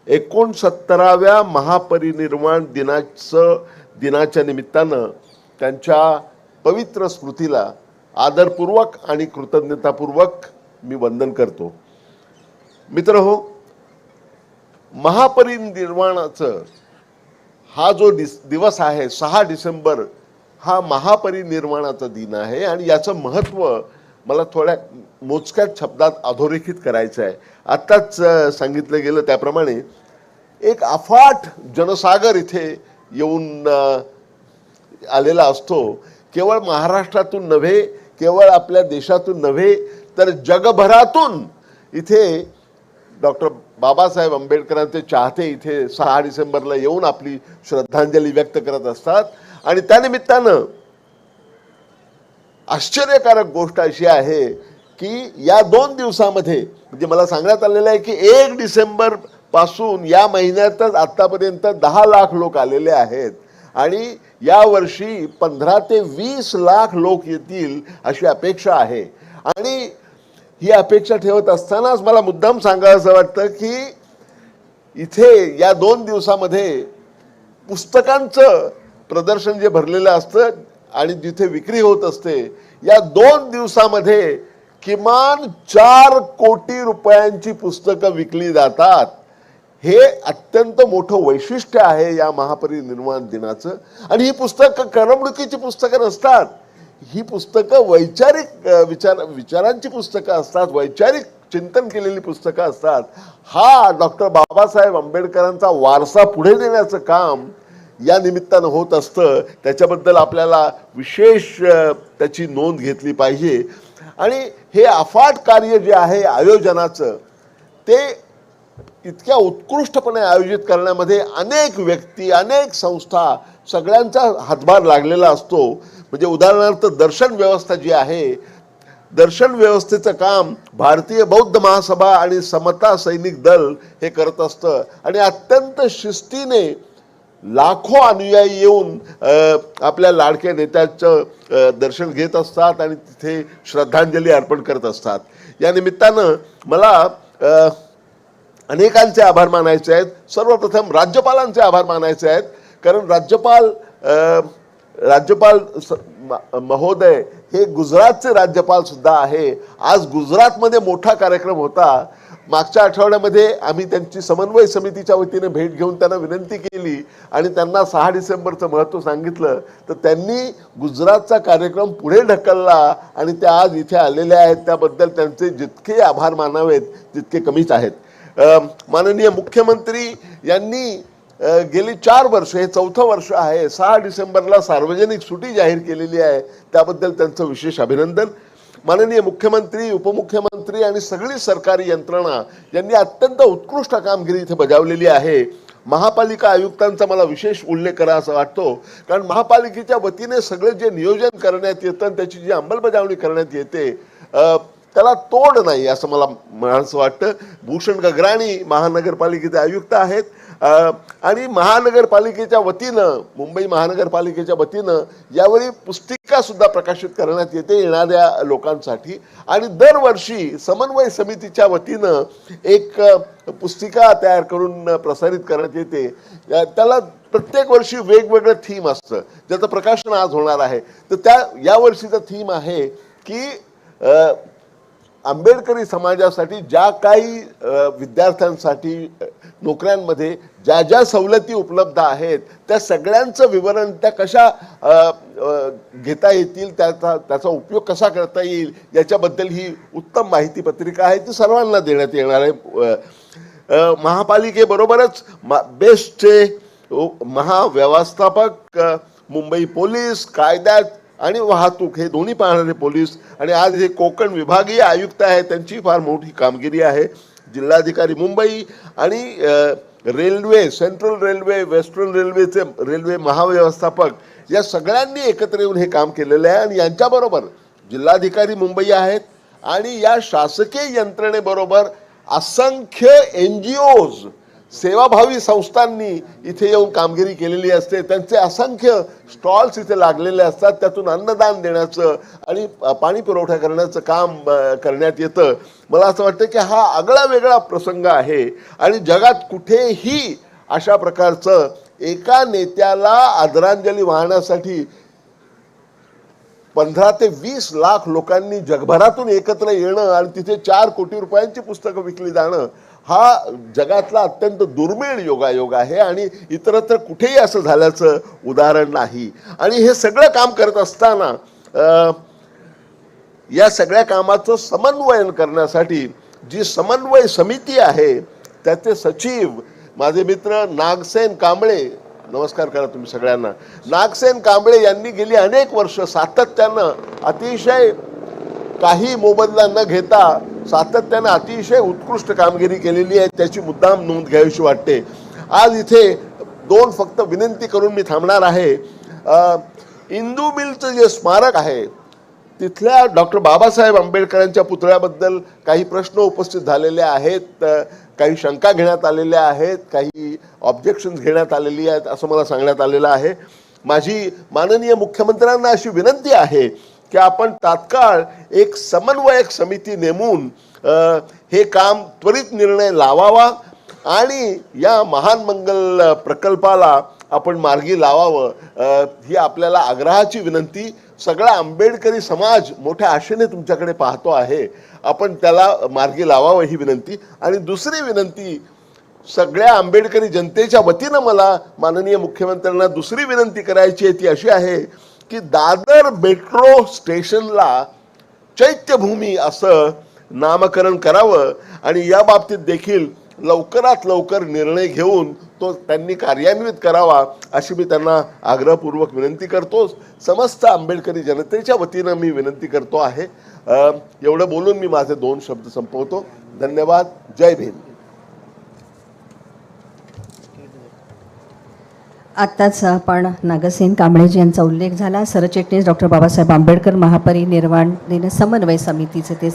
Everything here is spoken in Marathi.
69व्या महापरिनिर्वाण दिनाच्या निमित्तानं त्यांच्या पवित्र स्मृतीला आदरपूर्वक आणि कृतज्ञतापूर्वक मी वंदन करतो। मित्रहो, महापरिनिर्वाणाचं हा जो दिवस आहे 6 डिसेंबर हा महापरिनिर्वाणाचा दिन आहे आणि याचं महत्त्व मला थोड्या मोजक्यात शब्दात अधोरेखित करायचं आहे। आत्ताच सांगितलं गेलं त्याप्रमाणे एक अफाट जनसागर इथे येऊन आलेला असतो। केवळ महाराष्ट्रातून नव्हे, केवळ आपल्या देशातून नव्हे, तर जगभरातून इथे डॉक्टर बाबासाहेब आंबेडकरांचे चाहते इथे 6 डिसेंबरला येऊन आपली श्रद्धांजली व्यक्त करत असतात। आणि त्यानिमित्तानं आश्चर्यकारक गोष्ट अशी आहे की या 2 दिवसामध्ये म्हणजे मला सांगण्यात आलेलं आहे की 1 डिसेंबर पासून या महिन्यातच आतापर्यंत 10 लाख लोक आलेले आहेत आणि या वर्षी 15 ते 20 लाख लोक येतील अशी अपेक्षा आहे। आणि ही अपेक्षा ठेवत असतानाच मला मुद्दाम सांगायचं वाटतं की इथे या 2 दिवसामध्ये पुस्तकांचं प्रदर्शन जे भरलेलं असतं आणि जिथे विक्री होत असते, या 2 दिवसामध्ये किमान 4 कोटी रुपयांची पुस्तकं विकली जातात। हे अत्यंत मोठं वैशिष्ट्य आहे या महापरिनिर्वाण दिनाचं। आणि ही पुस्तकं करमणुकीची पुस्तकं नसतात, ही पुस्तकं वैचारिक विचारांची पुस्तकं असतात, वैचारिक चिंतन केलेली पुस्तकं असतात। हा डॉक्टर बाबासाहेब आंबेडकरांचा वारसा पुढे नेण्याचं काम या निमित्तानं होत असतं। त्याच्याबद्दल आपल्याला विशेष त्याची नोंद घेतली पाहिजे। आणि हे अफाट कार्य जे आहे आयोजनाचं, ते इतक्या उत्कृष्टपणे आयोजित करण्यामध्ये अनेक व्यक्ती, अनेक संस्था, सगळ्यांचा हातभार लागलेला असतो। म्हणजे उदाहरणार्थ दर्शन व्यवस्था जी आहे, दर्शन व्यवस्थेचं काम भारतीय बौद्ध महासभा आणि समता सैनिक दल हे करत असतं। आणि अत्यंत शिस्तीने लाखो अनुयायी येऊन आपल्या लाडक्या नेत्याचं दर्शन घेत असतात आणि तिथे श्रद्धांजली अर्पण करत असतात। या निमित्तानं मला अनेकांचे आभार मानायचे आहेत। सर्वप्रथम राज्यपालांचे आभार मानायचे आहेत, कारण राज्यपाल महोदय हे गुजरातचे राज्यपाल सुद्धा आहे। आज गुजरातमध्ये मोठा कार्यक्रम होता। मागच्या आठवड्यामध्ये आम्ही त्यांची समन्वय समितीच्या वतीने भेट घेऊन त्यांना विनंती केली आणि त्यांना 6 डिसेंबरचं महत्त्व सांगितलं, तर त्यांनी गुजरातचा कार्यक्रम पुढे ढकलला आणि त्या आज इथे आलेल्या आहेत। त्याबद्दल त्यांचे जितके आभार मानावेत तितके कमीच आहेत। माननीय मुख्यमंत्री यांनी गेली 4 वर्ष, हे 4थं वर्ष आहे, 6 डिसेंबरला सार्वजनिक सुट्टी जाहीर केलेली आहे, त्याबद्दल त्यांचं विशेष अभिनंदन। माननीय मुख्यमंत्री, उपमुख्यमंत्री आणि सगळी सरकारी यंत्रणा यांनी अत्यंत उत्कृष्ट कामगिरी इथे बजावलेली आहे। महापालिका आयुक्तांचा मला विशेष उल्लेख करावा वाटतो, कारण महापालिकेच्या वतीने सगळे जे नियोजन करण्यात येतं, त्याची जी अंमलबजावणी करण्यात येते, त्याला तोड नाही असं मला म्हणायचं वाटतं। भूषण गगराणी महानगरपालिकेचे आयुक्त आहेत आणि महानगरपालिकेच्या वतीनं, मुंबई महानगरपालिकेच्या वतीनं यावेळी पुस्तिका सुद्धा प्रकाशित करण्यात येते येणाऱ्या लोकांसाठी। आणि दरवर्षी समन्वय समितीच्या वतीनं एक पुस्तिका तयार करून प्रसारित करण्यात येते। त्याला प्रत्येक वर्षी वेगवेगळं थीम असतं, ज्याचं प्रकाशन आज होणार आहे। तर या वर्षीचं थीम आहे की आंबेडकरी समाजासाठी ज्या काही विद्यार्थ्यांसाठी नोकऱ्यांमध्ये ज्या ज्या सवलती उपलब्ध आहेत, त्या सगळ्यांचं विवरण, त्या कशा घेता येतील, त्याचा उपयोग कसा करता येईल, याच्याबद्दल ही उत्तम माहिती पत्रिका आहे, ती सर्वांना देण्यात येणार आहे। महापालिकेबरोबरच बेस्टचे महाव्यवस्थापक, मुंबई पोलीस, कायदा आणि वाहतूक हे दोन्ही पाहणारे पोलीस, आणि आज हे कोकण विभागीय आयुक्त आहेत, त्यांची फार मोठी कामगिरी आहे। जिल्हाधिकारी मुंबई आणि रेल्वे, सेंट्रल रेल्वे, वेस्टर्न रेल्वेचे रेल्वे महाव्यवस्थापक, या सगळ्यांनी एकत्र येऊन हे काम केलेलं आहे। आणि यांच्याबरोबर जिल्हाधिकारी मुंबई आहेत आणि या शासकीय यंत्रणेबरोबर असंख्य NGOज, सेवाभावी संस्थांनी इथे येऊन कामगिरी केलेली असते, त्यांचे असंख्य स्टॉल्स इथे लागलेले असतात, त्यातून अन्नदान देण्याचं आणि पाणी पुरवठा करण्याचं काम करण्यात येतं. मला असं वाटतं की हा आगळा वेगळा प्रसंग आहे आणि जगात कुठेही अशा प्रकारचं एका नेत्याला आदरांजली वाहण्यासाठी 15 ते 20 लाख लोकांनी जगभरातून एकत्र येणं आणि तिथे 4 कोटी रुपयांची पुस्तकं विकली जाणं हा जगातला अत्यंत दुर्मिळ योगायोग आहे आणि इतरत्र कुठेही असं झाल्याचं उदाहरण नाही. आणि हे सगळं काम करत असताना या सगळ्या कामाचं समन्वयन करण्यासाठी जी समन्वय समिती आहे त्याचे सचिव माझे मित्र नागसेन कांबळे, नमस्कार करा तुम्ही सगळ्यांना, नागसेन कांबळे यांनी गेली अनेक वर्ष सातत्यानं अतिशय काही मोबदला न घेता सातत्यानं अतिशय उत्कृष्ट कामगिरी केलेली आहे, त्याची मुद्दाम नोंद घ्यावीशी वाटते. आज इथे 2 फक्त विनंती करून मी थांबणार आहे. इंदू मिलचं जे स्मारक आहे तिथल्या डॉक्टर बाबासाहेब आंबेडकरांच्या पुतळ्याबद्दल काही प्रश्न उपस्थित झालेले आहेत, काही शंका घेण्यात आलेल्या आहेत, काही ऑब्जेक्शन्स घेण्यात आलेली आहेत असं मला सांगण्यात आलेलं आहे. माझी माननीय मुख्यमंत्र्यांना अशी विनंती आहे की आपण तात्काळ एक समन्वयक समिती नेमून हे काम त्वरित निर्णय लावावा आणि या महान मंगल प्रकल्पाला आपण मार्गी लावावं, ही आपल्याला आग्रहाची विनंती. सगळा आंबेडकरी समाज मोठ्या आशेने तुमच्याकडे पाहतो आहे, आपण त्याला मार्गी लावावं ही विनंती. आणि दुसरी विनंती सगळ्या आंबेडकरी जनतेच्या वतीनं मला माननीय मुख्यमंत्र्यांना दुसरी विनंती करायची आहे ती अशी आहे की दादर मेट्रो स्टेशनला चैत्यभूमी असं नामकरण करावं आणि या बाबतीत देखील लवकरात लवकर निर्णय घेऊन तो त्यांनी कार्यान्वित करावा अशी मी त्यांना आग्रहपूर्वक विनंती करतो. समस्त आंबेडकरी जनतेच्या वतीनं मी विनंती करतो आहे. एवढं बोलून मी माझे 2 शब्द संपवतो. धन्यवाद. जय भीम. आत्ताच आपण नागसेन कांबळेजी यांचा उल्लेख झाला. सरचिटणीस डॉक्टर बाबासाहेब आंबेडकर महापरिनिर्वाण दिन समन्वय समितीचे ते